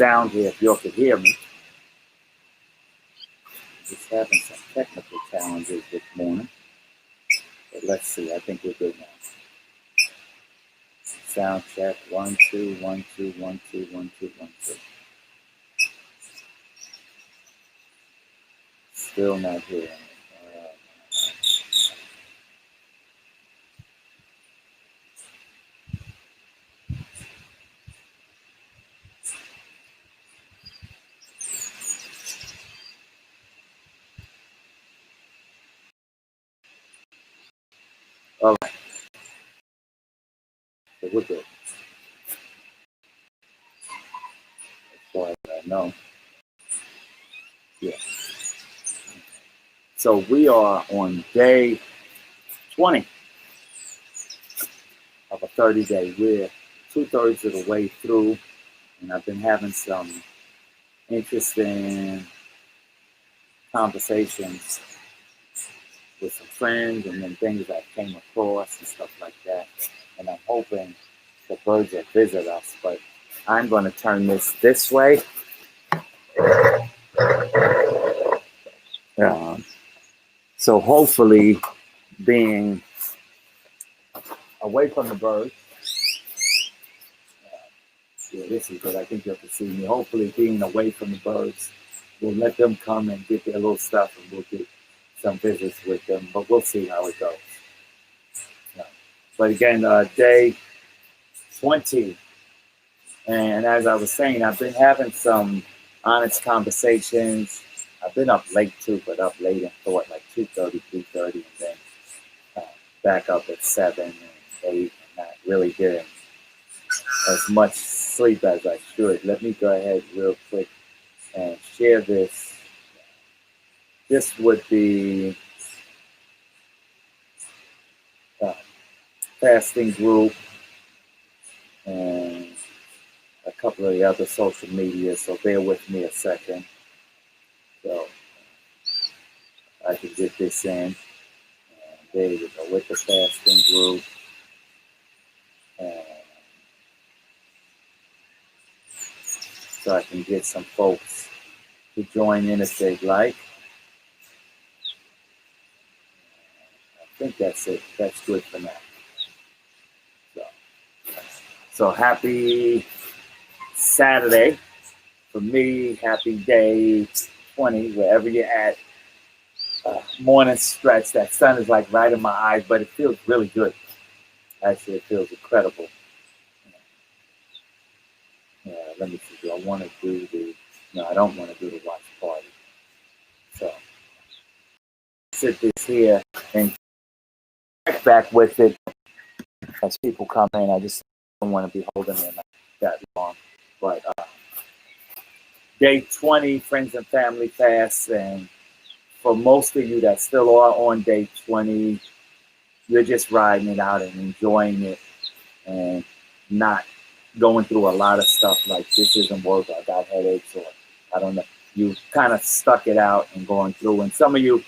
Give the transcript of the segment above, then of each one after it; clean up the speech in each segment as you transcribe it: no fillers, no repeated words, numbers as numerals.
sound here if you all could hear me. Just having some technical challenges this morning. But let's see, I think we're good now. Sound check, 1 2 1 2 1 2 1 2 1 2. Still not hearing it. All right. So we're good. As far as I know. Yeah. So we are on day 20 of a 30-day. We're 2/3 of the way through, and I've been having some interesting conversations with some friends and then things that I came across and stuff like that. And I'm hoping the birds will visit us, but I'm going to turn this way. So hopefully being away from the birds. Yeah, this is good. I think you have to see me. Hopefully being away from the birds, we'll let them come and get their little stuff and we'll get some visits with them, but we'll see how it goes. But again, day 20. And as I was saying, I've been having some honest conversations. I've been up late too, but up late and thought like 2:30, 3:30, and then back up at 7 and 8, and not really getting as much sleep as I should. Let me go ahead real quick and share this. This would be fasting group and a couple of the other social media, so bear with me a second. So I can get this in. And there you go, with the fasting group. And so I can get some folks to join in if they'd like. I think that's it. That's good for now. So happy Saturday for me. Happy day 20, wherever you're at. Morning stretch. That sun is like right in my eyes, but it feels really good. Actually, it feels incredible. Yeah, let me see. Do I want to do the? No, I don't want to do the watch party. So sit this here and check back with it as people come in. I just don't want to be holding it that long. But day 20, friends and family fast, and for most of you that still are on day 20, you're just riding it out and enjoying it and not going through a lot of stuff like this isn't work, I got headaches, or I don't know. You kind of stuck it out and going through. And some of you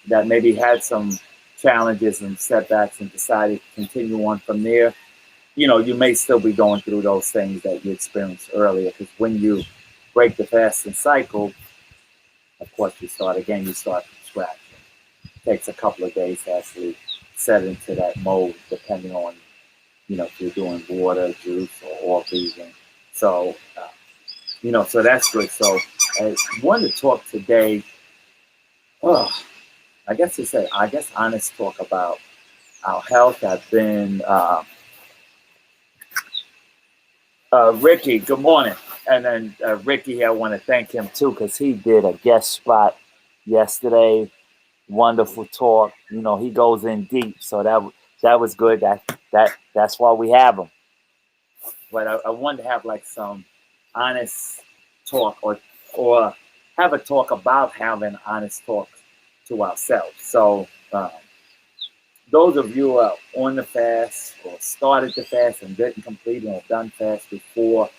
that maybe had some challenges and setbacks and decided to continue on from there, you know, you may still be going through those things that you experienced earlier, because when you break the fasting cycle, of course, you start again, you start from scratch. It takes a couple of days to actually set into that mode, depending on, you know, if you're doing water, juice, or all vegan. So, you know, so that's good. So I wanted to talk today, I guess honest talk about our health. I've been, Ricky, good morning. And then Ricky, I want to thank him too, because he did a guest spot yesterday. Wonderful talk. You know, he goes in deep, so that was good. That's why we have him. But I wanted to have like some honest talk, or have a talk about having honest talk to ourselves. So those of you who are on the fast or started the fast and didn't complete it or done fast before,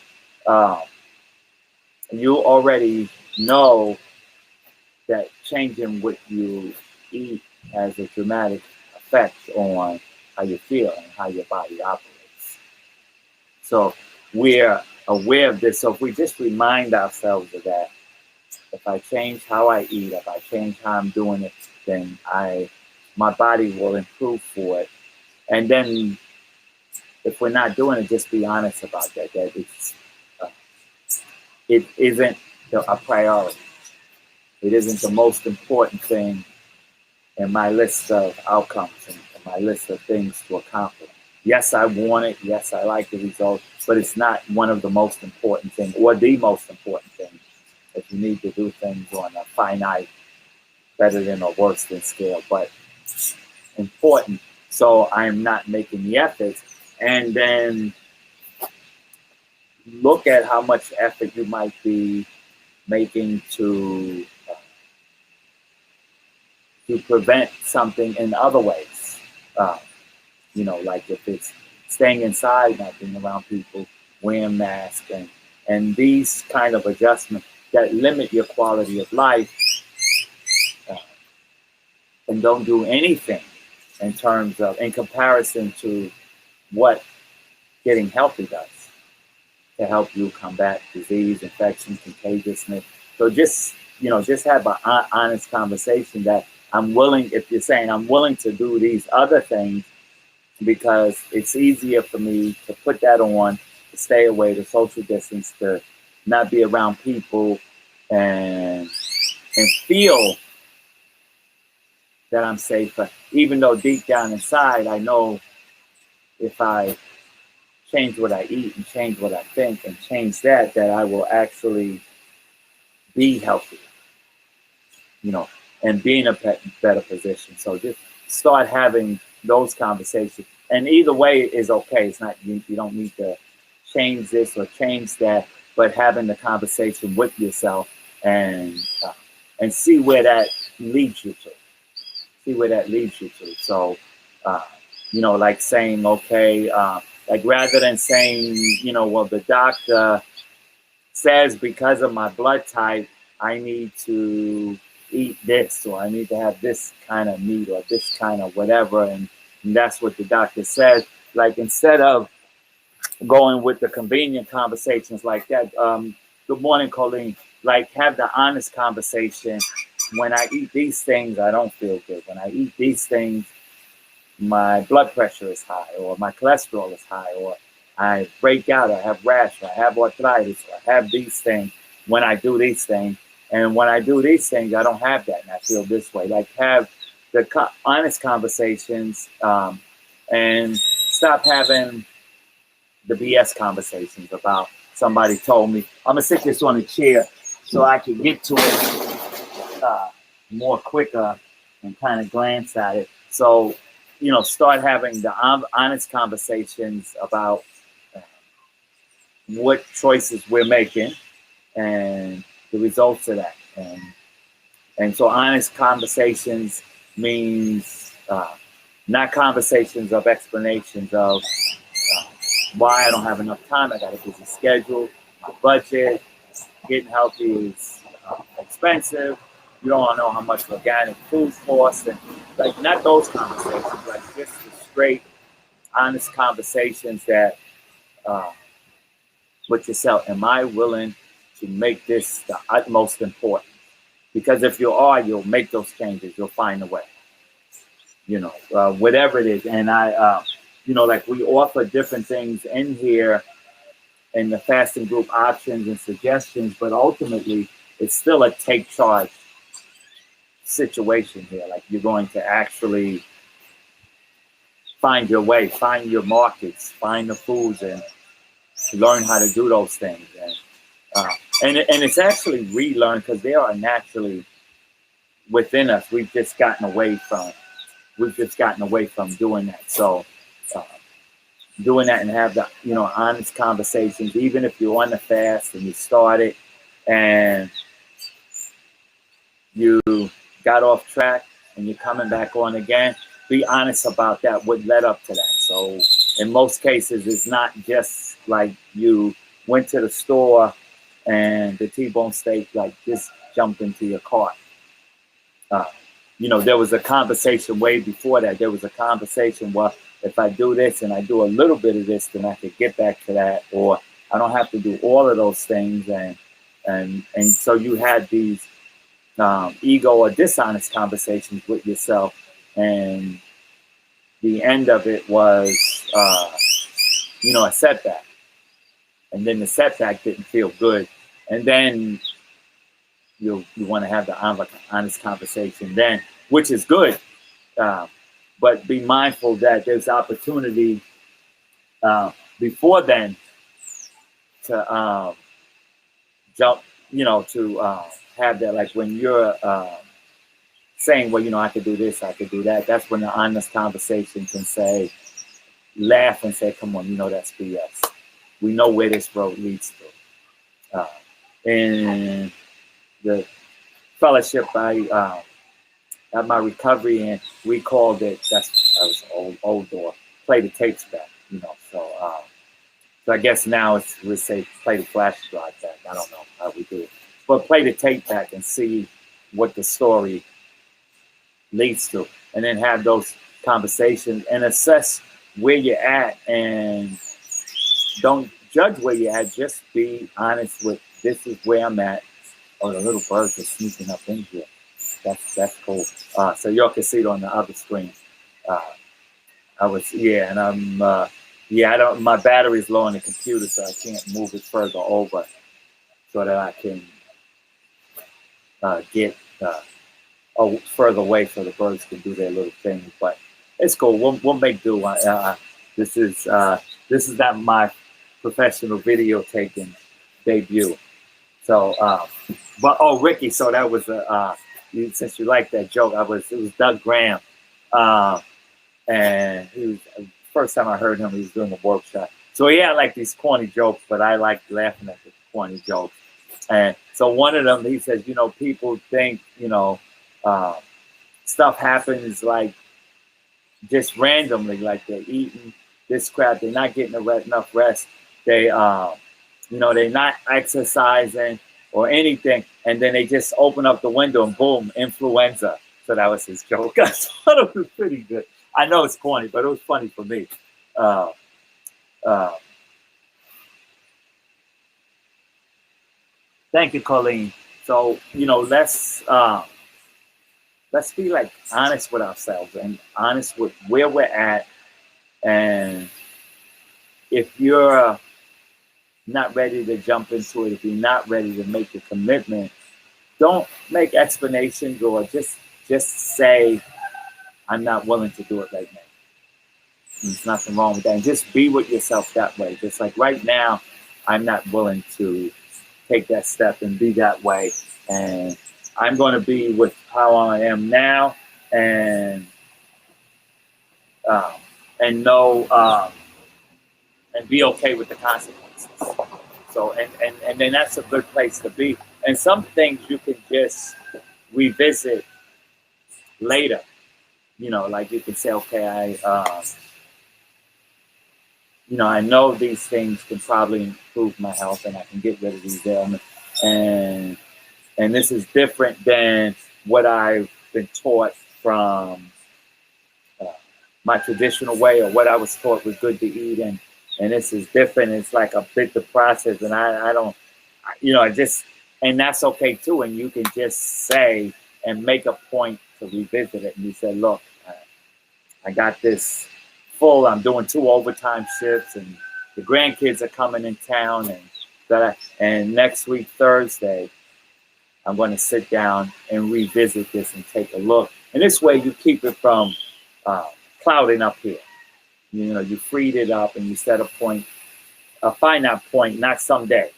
you already know that changing what you eat has a dramatic effect on how you feel and how your body operates. So we're aware of this. So if we just remind ourselves of that, if I change how I eat, if I change how I'm doing it, then my body will improve for it. And then if we're not doing it, just be honest about that. That uh, it isn't a priority. It isn't the most important thing in my list of outcomes and my list of things to accomplish. Yes, I want it. Yes, I like the result, but it's not one of the most important things or the most important thing. If you need to do things on a finite, better than or worse than scale, but important. So I'm not making the efforts. And then look at how much effort you might be making to prevent something in other ways. Uh, like if it's staying inside, not being around people, wearing masks, and these kind of adjustments that limit your quality of life, uh, and don't do anything in comparison to what getting healthy does to help you combat disease, infection, contagiousness. So just have an honest conversation that I'm willing, if you're saying I'm willing to do these other things because it's easier for me to put that on, to stay away, to social distance, to not be around people and feel that I'm safer, even though deep down inside I know if I change what I eat and change what I think and change that I will actually be healthy, and be in a better position. So just start having those conversations. And either way is okay. It's not, you don't need to change this or change that, but having the conversation with yourself and see where that leads you to. So, like saying, okay, like rather than saying, well, the doctor says because of my blood type, I need to eat this, or I need to have this kind of meat or this kind of whatever, and that's what the doctor says. Like instead of going with the convenient conversations like that, good morning, Colleen. Like have the honest conversation. When I eat these things, I don't feel good. When I eat these things, my blood pressure is high, or my cholesterol is high, or I break out, I have rash, or I have arthritis, or I have these things when I do these things. And when I do these things, I don't have that, and I feel this way. Like have the honest conversations, and stop having the BS conversations about somebody told me. I'm gonna sit this on a chair so I can get to it more quicker and kind of glance at it. So, start having the honest conversations about what choices we're making and the results of that. And so honest conversations means not conversations of explanations of why I don't have enough time. I got a busy schedule, my budget, getting healthy is expensive. You don't know how much organic food costs, and like not those conversations, like just the straight, honest conversations that with yourself. Am I willing to make this the utmost important? Because if you are, you'll make those changes. You'll find a way. Whatever it is. And I, like we offer different things in here in the fasting group options and suggestions, but ultimately it's still a take charge situation here. Like you're going to actually find your way, find your markets, find the foods, and learn how to do those things. And it's actually relearn because they are naturally within us. We've just gotten away from doing that. So doing that and have the honest conversations, even if you're on the fast and you started and you got off track and you're coming back on again, be honest about that, what led up to that. So in most cases, it's not just like you went to the store and the T-bone steak like just jumped into your cart. There was a conversation way before that. There was a conversation, well, if I do this and I do a little bit of this, then I could get back to that, or I don't have to do all of those things, and so you had these ego or dishonest conversations with yourself, and the end of it was, a setback, and then the setback didn't feel good, and then you want to have the honest conversation then, which is good, but be mindful that there's opportunity before then to jump, to have that, like when you're saying, well, I could do this, I could do that. That's when the honest conversation can say, laugh and say, come on, that's BS. We know where this road leads to. And the fellowship at my recovery, and we called it, that was old door, play the tapes back, so I guess now we say play the flash drive back. I don't know how we do it, but play the tape back and see what the story leads to, and then have those conversations and assess where you're at, and don't judge where you're at. Just be honest with, this is where I'm at. Oh, the little birds are sneaking up in here. That's cool. So y'all can see it on the other screen. And I'm I don't. My battery's low on the computer, so I can't move it further over, so that I can get further away, so the birds can do their little thing. But it's cool. We'll make do. This is not my professional video taking debut. So, but Ricky. So that was since you like that joke, it was Doug Graham, and he was. First time I heard him, he was doing a workshop. So he had like these corny jokes, but I like laughing at the corny jokes. And so one of them, he says, people think, stuff happens like just randomly, like they're eating this crap, they're not getting enough rest, they're not exercising or anything, and then they just open up the window and boom, influenza. So that was his joke. I thought it was pretty good. I know it's corny, but it was funny for me. Thank you, Colleen. So, let's be like honest with ourselves and honest with where we're at. And if you're not ready to jump into it, if you're not ready to make the commitment, don't make explanations, or just say, I'm not willing to do it right now. There's nothing wrong with that. And just be with yourself that way. Just like right now, I'm not willing to take that step and be that way. And I'm going to be with how I am now, and know and be okay with the consequences. So and then that's a good place to be. And some things you can just revisit later. Like you can say, okay, I know these things can probably improve my health, and I can get rid of these ailments. And this is different than what I've been taught from my traditional way, or what I was taught was good to eat. And this is different. It's like a bit the process, and I don't, and that's okay too. And you can just say and make a point to revisit it. And you say, look, I got this full. I'm doing 2 overtime shifts, and the grandkids are coming in town, and next week, Thursday, I'm going to sit down and revisit this and take a look. And this way you keep it from clouding up here. You freed it up, and you set a finite point, not someday.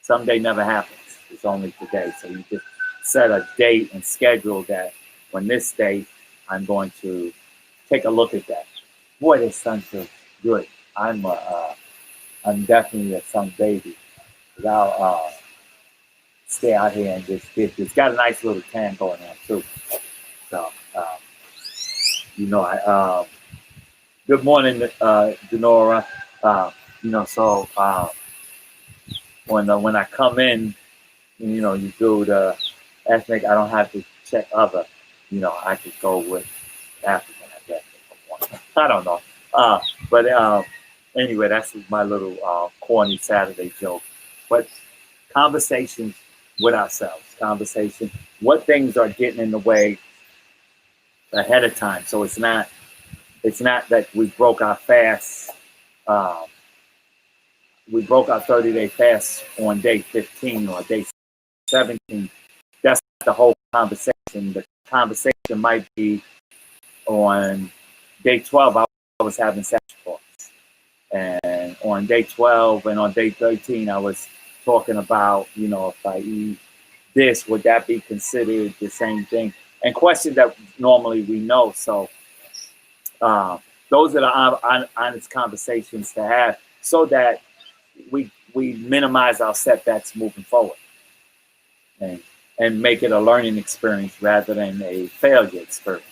Someday never happens. It's only today. So you just set a date and schedule that on this date, I'm going to take a look at that. Boy, this sun feels good. I'm definitely a sun baby. I'll stay out here and just get this. Got a nice little tan going on too. So, good morning, Denora. When I come in, you do the ethnic, I don't have to check other. I could go with African, I guess. I don't know. Anyway, that's my little corny Saturday joke. But conversations with ourselves, conversation, what things are getting in the way ahead of time. So it's not that we broke our fast. Um, we broke our 30-day fast on day 15 or day 17. That's the whole conversation. The conversation might be on day 12. I was having sex talks, and on day 12 and on day 13, I was talking about, if I eat this, would that be considered the same thing? And questions that normally we know. So those are the honest conversations to have, so that we minimize our setbacks moving forward, and make it a learning experience rather than a failure experience.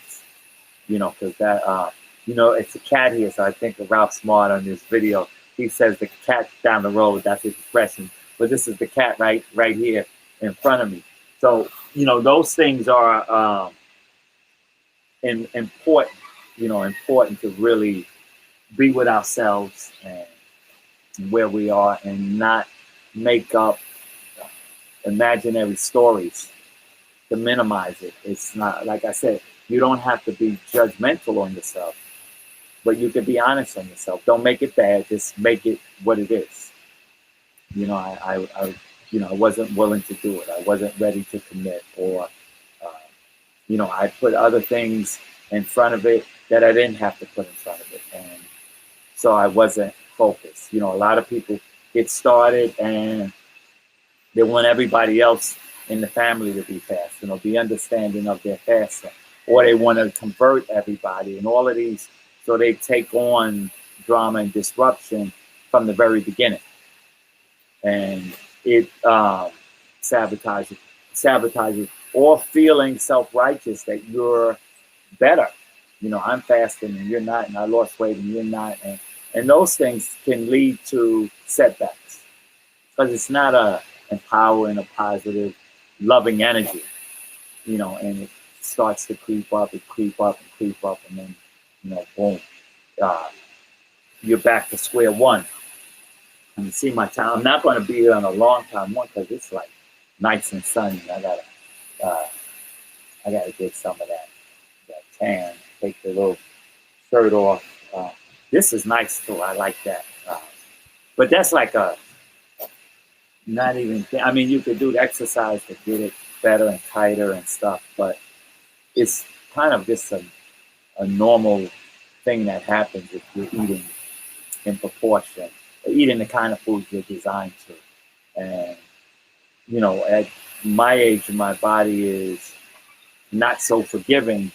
Because that it's a cat here. So I think of Ralph Smart on this video. He says the cat down the road. That's his expression. But this is the cat right here in front of me. So those things are important. Important to really be with ourselves and where we are, and not make up imaginary stories to minimize it. It's not, like I said, you don't have to be judgmental on yourself, but you can be honest on yourself. Don't make it bad. Just make it what it is. I wasn't willing to do it. I wasn't ready to commit, or I put other things in front of it that I didn't have to put in front of it, and so I wasn't focused. A lot of people get started and they want everybody else in the family to be fast, be understanding of their fasting, or they want to convert everybody and all of these. So they take on drama and disruption from the very beginning, and it sabotages, or feeling self-righteous that you're better. I'm fasting and you're not, and I lost weight and you're not, and those things can lead to setbacks, because it's not a empowering, a positive, loving energy, and it starts to creep up, and then, boom, you're back to square one. And you see my time. I'm not going to be here on a long time one, because it's like nice and sunny. I gotta get some of that tan. Take the little shirt off. This is nice too. I like that. But that's like not even. I mean, you could do the exercise to get it better and tighter and stuff, but it's kind of just a normal thing that happens if you're eating in proportion, or eating the kind of foods you're designed to. And at my age, my body is not so forgiving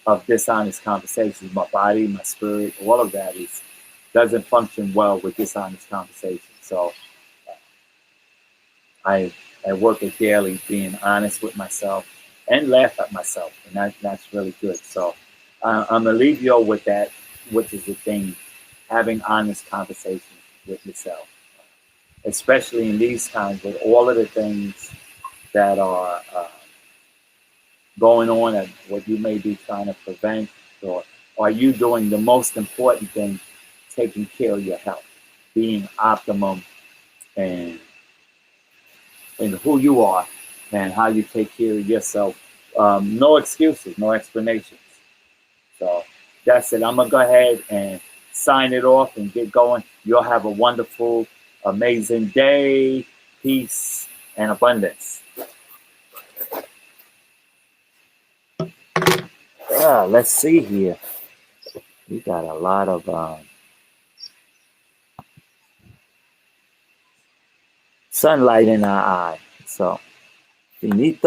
of dishonest conversations. My body, my spirit, all of that doesn't function well with dishonest conversations. So I work at daily being honest with myself and laugh at myself, and that's really good. So I'm gonna leave you all with that, which is the thing: having honest conversations with yourself, especially in these times with all of the things that are going on and what you may be trying to prevent, or are you doing the most important thing, taking care of your health, being optimum and who you are and how you take care of yourself. No excuses, no explanations. So that's it. I'm going to go ahead and sign it off and get going. You'll have a wonderful, amazing day. Peace and abundance. Let's see here. We got a lot of sunlight in our eye. So, finito.